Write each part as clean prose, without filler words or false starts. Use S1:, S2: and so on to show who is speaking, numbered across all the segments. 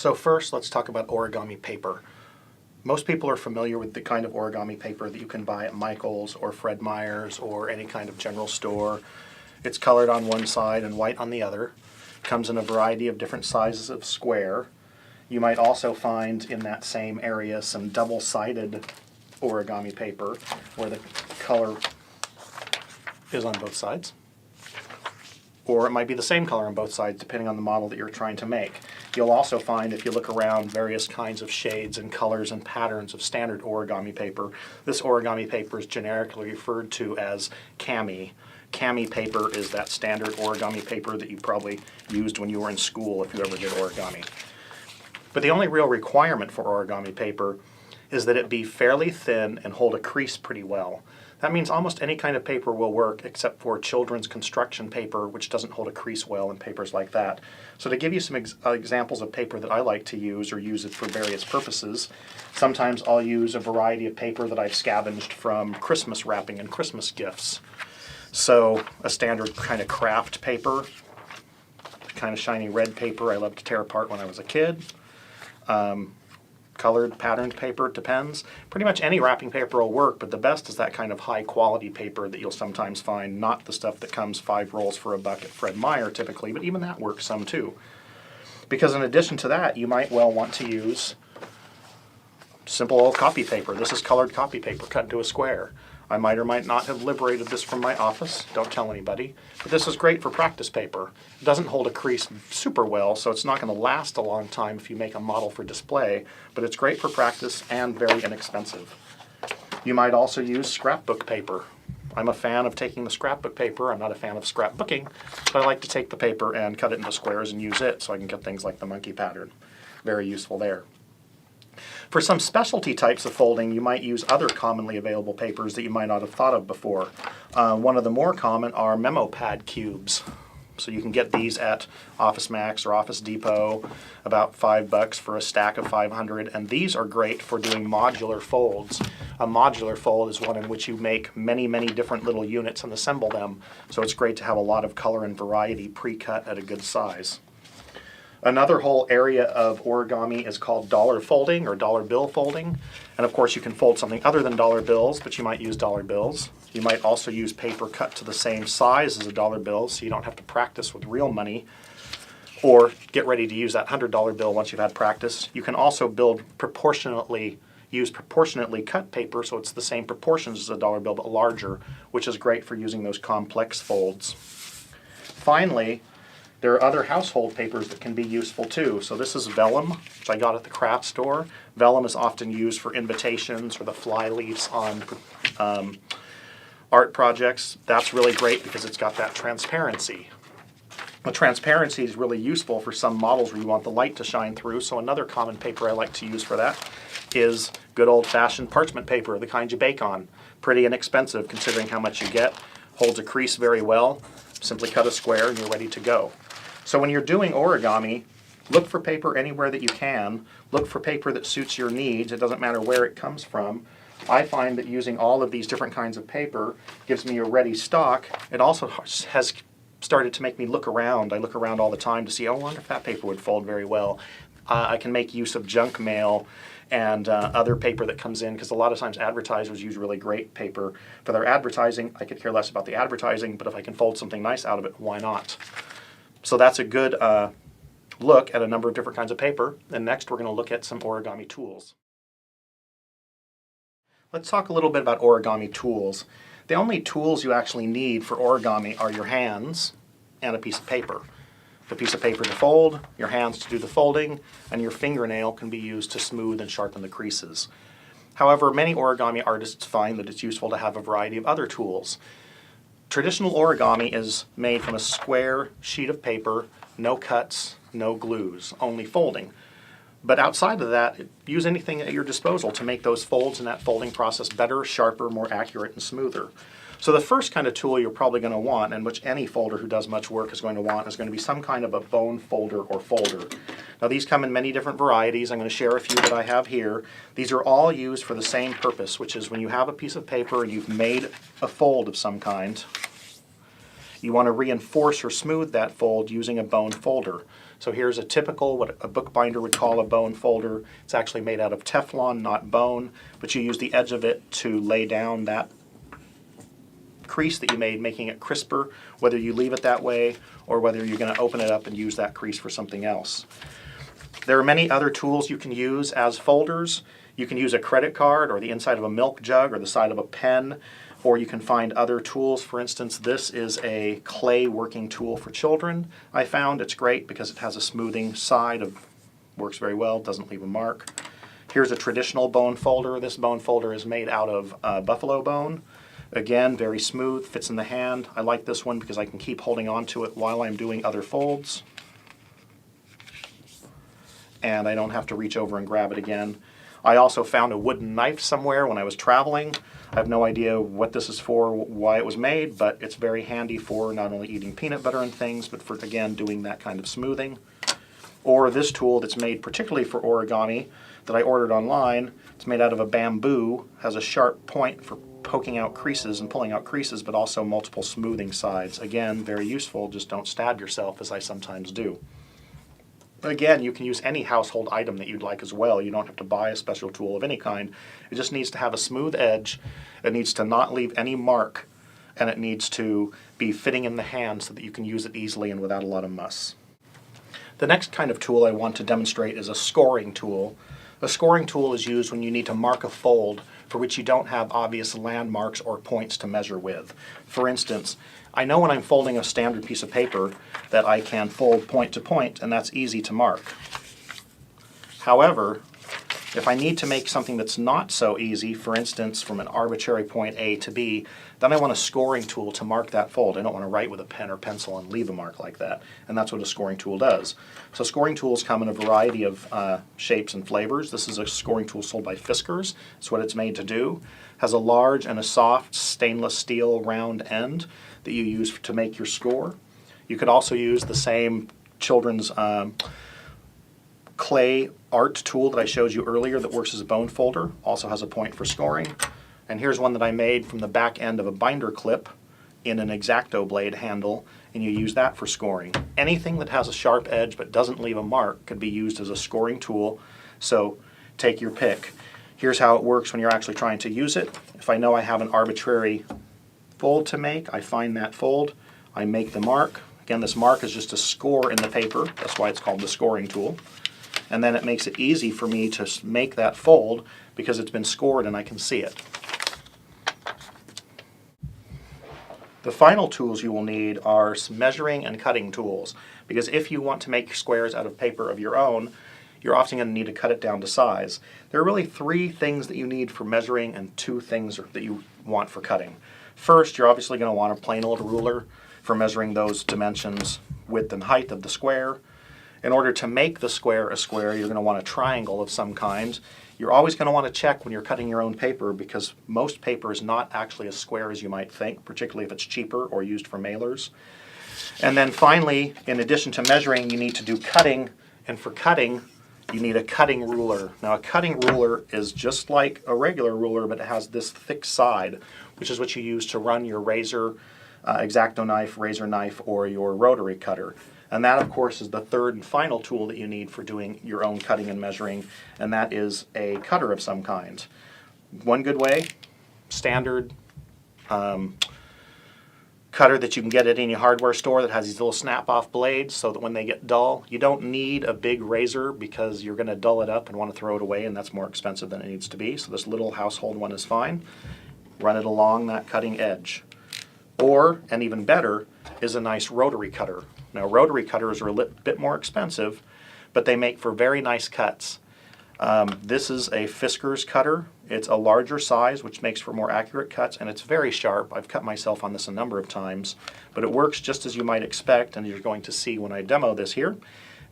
S1: So first, let's talk about origami paper. Most people are familiar with the kind of origami paper that you can buy at Michael's or Fred Meyer's or any kind of general store. It's colored on one side and white on the other. It comes in a variety of different sizes of square. You might also find in that same area some double-sided origami paper where the color is on both sides. Or it might be the same color on both sides depending on the model that you're trying to make. You'll also find, if you look around, various kinds of shades and colors and patterns of standard origami paper. This origami paper is generically referred to as kami. Kami paper is that standard origami paper that you probably used when you were in school if you ever did origami. But the only real requirement for origami paper is that it be fairly thin and hold a crease pretty well. That means almost any kind of paper will work except for children's construction paper, which doesn't hold a crease well, and papers like that. So to give you some examples of paper that I like to use or use it for various purposes, sometimes I'll use a variety of paper that I've scavenged from Christmas wrapping and Christmas gifts. So a standard kind of craft paper, kind of shiny red paper I loved to tear apart when I was a kid. Colored, patterned paper, it depends. Pretty much any wrapping paper will work, but the best is that kind of high quality paper that you'll sometimes find, not the stuff that comes 5 rolls for $1 at Fred Meyer typically, but even that works some too. Because in addition to that, you might well want to use simple old copy paper. This is colored copy paper cut into a square. I might or might not have liberated this from my office, don't tell anybody, but this is great for practice paper. It doesn't hold a crease super well, so it's not going to last a long time if you make a model for display, but it's great for practice and very inexpensive. You might also use scrapbook paper. I'm a fan of taking the scrapbook paper. I'm not a fan of scrapbooking, but I like to take the paper and cut it into squares and use it so I can get things like the monkey pattern. Very useful there. For some specialty types of folding, you might use other commonly available papers that you might not have thought of before. One of the more common are memo pad cubes. So you can get these at Office Max or Office Depot, about $5 for a stack of 500, and these are great for doing modular folds. A modular fold is one in which you make many, many different little units and assemble them, so it's great to have a lot of color and variety pre-cut at a good size. Another whole area of origami is called dollar folding or dollar bill folding. And of course you can fold something other than dollar bills, but you might use dollar bills. You might also use paper cut to the same size as a dollar bill so you don't have to practice with real money or get ready to use that $100 bill once you've had practice. You can also use proportionately cut paper so it's the same proportions as a dollar bill but larger, which is great for using those complex folds. Finally, there are other household papers that can be useful too. So this is vellum, which I got at the craft store. Vellum is often used for invitations or the fly leaves on art projects. That's really great because it's got that transparency. The transparency is really useful for some models where you want the light to shine through. So another common paper I like to use for that is good old-fashioned parchment paper, the kind you bake on. Pretty inexpensive considering how much you get. Holds a crease very well. Simply cut a square and you're ready to go. So when you're doing origami, look for paper anywhere that you can. Look for paper that suits your needs. It doesn't matter where it comes from. I find that using all of these different kinds of paper gives me a ready stock. It also has started to make me look around. I look around all the time to see, oh, I wonder if that paper would fold very well. I can make use of junk mail and other paper that comes in, because a lot of times advertisers use really great paper for their advertising. I could care less about the advertising, but if I can fold something nice out of it, why not? So that's a good look at a number of different kinds of paper. And next we're going to look at some origami tools. Let's talk a little bit about origami tools. The only tools you actually need for origami are your hands and a piece of paper. The piece of paper to fold, your hands to do the folding, and your fingernail can be used to smooth and sharpen the creases. However, many origami artists find that it's useful to have a variety of other tools. Traditional origami is made from a square sheet of paper, no cuts, no glues, only folding. But outside of that, use anything at your disposal to make those folds and that folding process better, sharper, more accurate, and smoother. So the first kind of tool you're probably going to want, and which any folder who does much work is going to want, is going to be some kind of a bone folder or folder. Now these come in many different varieties. I'm going to share a few that I have here. These are all used for the same purpose, which is when you have a piece of paper and you've made a fold of some kind, You want to reinforce or smooth that fold using a bone folder. So here's a typical, what a bookbinder would call a bone folder. It's actually made out of Teflon, not bone, but you use the edge of it to lay down that crease that you made, making it crisper, whether you leave it that way or whether you're going to open it up and use that crease for something else. There are many other tools you can use as folders. You can use a credit card or the inside of a milk jug or the side of a pen, or you can find other tools. For instance, this is a clay working tool for children. I found it's great because it has a smoothing side, works very well, doesn't leave a mark. Here's a traditional bone folder. This bone folder is made out of buffalo bone. Again, very smooth, fits in the hand. I like this one because I can keep holding on to it while I'm doing other folds. And I don't have to reach over and grab it again. I also found a wooden knife somewhere when I was traveling. I have no idea what this is for, why it was made, but it's very handy for not only eating peanut butter and things, but for, again, doing that kind of smoothing. Or this tool that's made particularly for origami that I ordered online. It's made out of a bamboo, has a sharp point for poking out creases and pulling out creases, but also multiple smoothing sides. Again, very useful, just don't stab yourself as I sometimes do. Again, you can use any household item that you'd like as well. You don't have to buy a special tool of any kind. It just needs to have a smooth edge, it needs to not leave any mark, and it needs to be fitting in the hand so that you can use it easily and without a lot of muss. The next kind of tool I want to demonstrate is a scoring tool. A scoring tool is used when you need to mark a fold for which you don't have obvious landmarks or points to measure with. For instance, I know when I'm folding a standard piece of paper that I can fold point to point, and that's easy to mark. However, if I need to make something that's not so easy, for instance, from an arbitrary point A to B, then I want a scoring tool to mark that fold. I don't want to write with a pen or pencil and leave a mark like that, and that's what a scoring tool does. So scoring tools come in a variety of shapes and flavors. This is a scoring tool sold by Fiskars. It's what it's made to do. It has a large and a soft stainless steel round end that you use to make your score. You could also use the same children's clay art tool that I showed you earlier that works as a bone folder, also has a point for scoring. And here's one that I made from the back end of a binder clip in an X-Acto blade handle, and you use that for scoring. Anything that has a sharp edge but doesn't leave a mark could be used as a scoring tool, so take your pick. Here's how it works when you're actually trying to use it. If I know I have an arbitrary fold to make, I find that fold, I make the mark. Again, this mark is just a score in the paper, that's why it's called the scoring tool. And then it makes it easy for me to make that fold because it's been scored and I can see it. The final tools you will need are some measuring and cutting tools, because if you want to make squares out of paper of your own, you're often going to need to cut it down to size. There are really 3 things that you need for measuring and 2 things that you want for cutting. First, you're obviously going to want a plain old ruler for measuring those dimensions, width and height of the square. In order to make the square a square, you're going to want a triangle of some kind. You're always going to want to check when you're cutting your own paper, because most paper is not actually as square as you might think, particularly if it's cheaper or used for mailers. And then finally, in addition to measuring, you need to do cutting, and for cutting, you need a cutting ruler. Now, a cutting ruler is just like a regular ruler, but it has this thick side, which is what you use to run your razor, X-Acto knife, razor knife, or your rotary cutter. And that, of course, is the third and final tool that you need for doing your own cutting and measuring, and that is a cutter of some kind. One good way, standard cutter that you can get at any hardware store that has these little snap-off blades so that when they get dull, you don't need a big razor because you're going to dull it up and want to throw it away, and that's more expensive than it needs to be. So this little household one is fine. Run it along that cutting edge. Or, and even better, is a nice rotary cutter. Now, rotary cutters are a bit more expensive, but they make for very nice cuts. This is a Fiskars cutter. It's a larger size, which makes for more accurate cuts, and it's very sharp. I've cut myself on this a number of times, but it works just as you might expect, and you're going to see when I demo this here,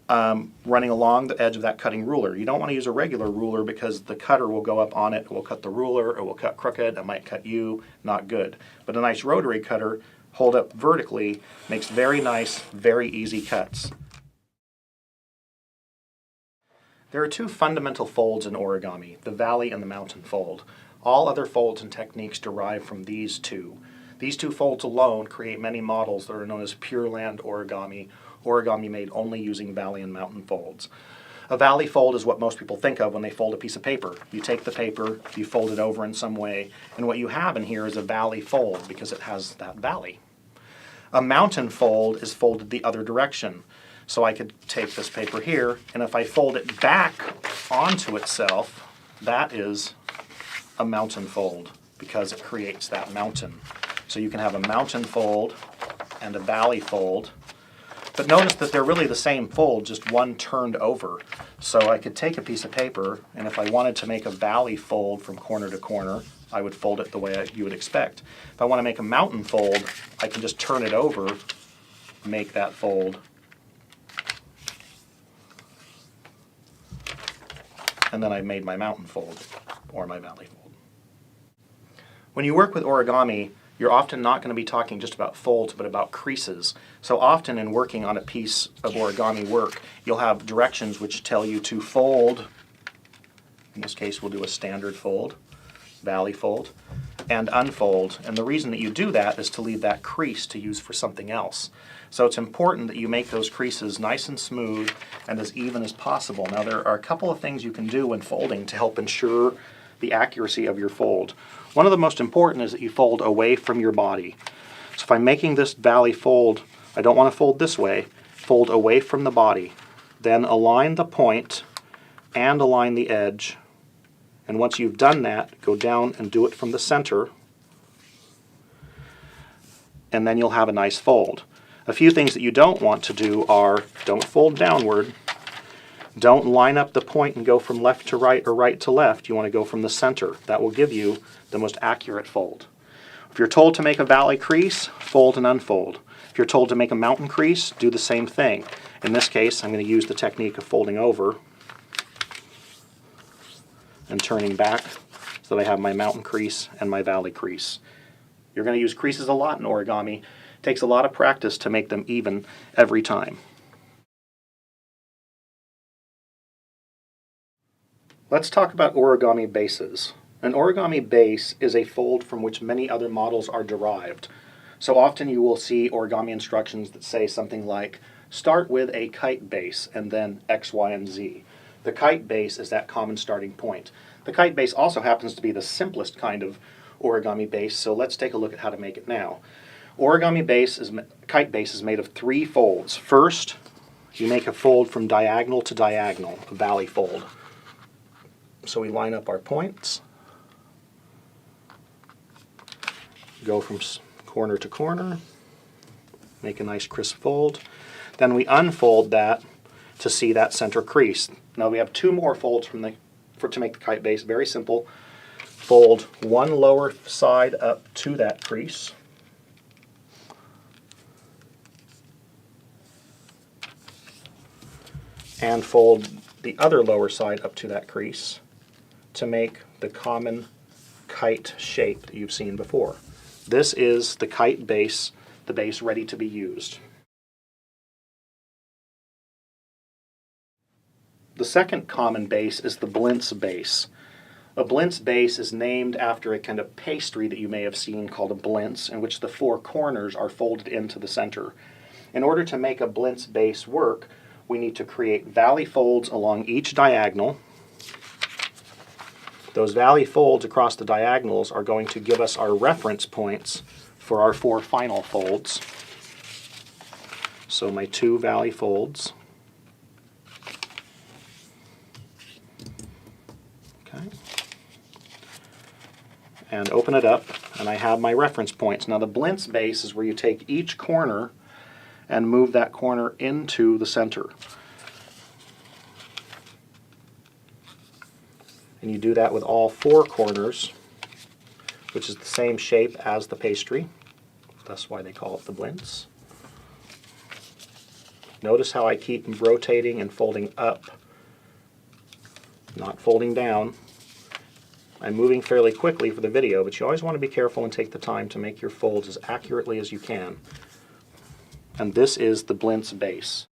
S1: running along the edge of that cutting ruler. You don't want to use a regular ruler because the cutter will go up on it, it will cut the ruler, it will cut crooked, it might cut you, not good. But a nice rotary cutter, hold up vertically, makes very nice, very easy cuts. There are 2 fundamental folds in origami, the valley and the mountain fold. All other folds and techniques derive from these 2. These two folds alone create many models that are known as Pure Land origami, origami made only using valley and mountain folds. A valley fold is what most people think of when they fold a piece of paper. You take the paper, you fold it over in some way, and what you have in here is a valley fold because it has that valley. A mountain fold is folded the other direction. So I could take this paper here, and if I fold it back onto itself, that is a mountain fold because it creates that mountain. So you can have a mountain fold and a valley fold. But notice that they're really the same fold, just one turned over. So I could take a piece of paper, and if I wanted to make a valley fold from corner to corner, I would fold it the way you would expect. If I want to make a mountain fold, I can just turn it over, make that fold, and then I've made my mountain fold, or my valley fold. When you work with origami, you're often not going to be talking just about folds, but about creases. So often in working on a piece of origami work, you'll have directions which tell you to fold. In this case, we'll do a standard fold, valley fold, and unfold. And the reason that you do that is to leave that crease to use for something else. So it's important that you make those creases nice and smooth and as even as possible. Now there are a couple of things you can do when folding to help ensure the accuracy of your fold. One of the most important is that you fold away from your body. So if I'm making this valley fold, I don't want to fold this way, fold away from the body. Then align the point and align the edge. And once you've done that, go down and do it from the center. And then you'll have a nice fold. A few things that you don't want to do are, don't fold downward. Don't line up the point and go from left to right or right to left. You want to go from the center. That will give you the most accurate fold. If you're told to make a valley crease, fold and unfold. If you're told to make a mountain crease, do the same thing. In this case, I'm going to use the technique of folding over and turning back so that I have my mountain crease and my valley crease. You're going to use creases a lot in origami. It takes a lot of practice to make them even every time. Let's talk about origami bases. An origami base is a fold from which many other models are derived. So often you will see origami instructions that say something like, start with a kite base and then X, Y, and Z. The kite base is that common starting point. The kite base also happens to be the simplest kind of origami base, so let's take a look at how to make it now. Kite base is made of 3 folds. First, you make a fold from diagonal to diagonal, a valley fold. So we line up our points, go from corner to corner, make a nice crisp fold. Then we unfold that to see that center crease. Now we have 2 more folds to make the kite base. Very simple. Fold one lower side up to that crease. And fold the other lower side up to that crease to make the common kite shape that you've seen before. This is the kite base, the base ready to be used. The second common base is the blintz base. A blintz base is named after a kind of pastry that you may have seen called a blintz, in which the 4 corners are folded into the center. In order to make a blintz base work, we need to create valley folds along each diagonal. Those valley folds across the diagonals are going to give us our reference points for our 4 final folds. So my 2 valley folds. Okay. And open it up, and I have my reference points. Now the blintz base is where you take each corner and move that corner into the center. And you do that with all 4 corners, which is the same shape as the pastry. That's why they call it the blintz. Notice how I keep rotating and folding up, not folding down. I'm moving fairly quickly for the video, but you always want to be careful and take the time to make your folds as accurately as you can. And this is the blintz base.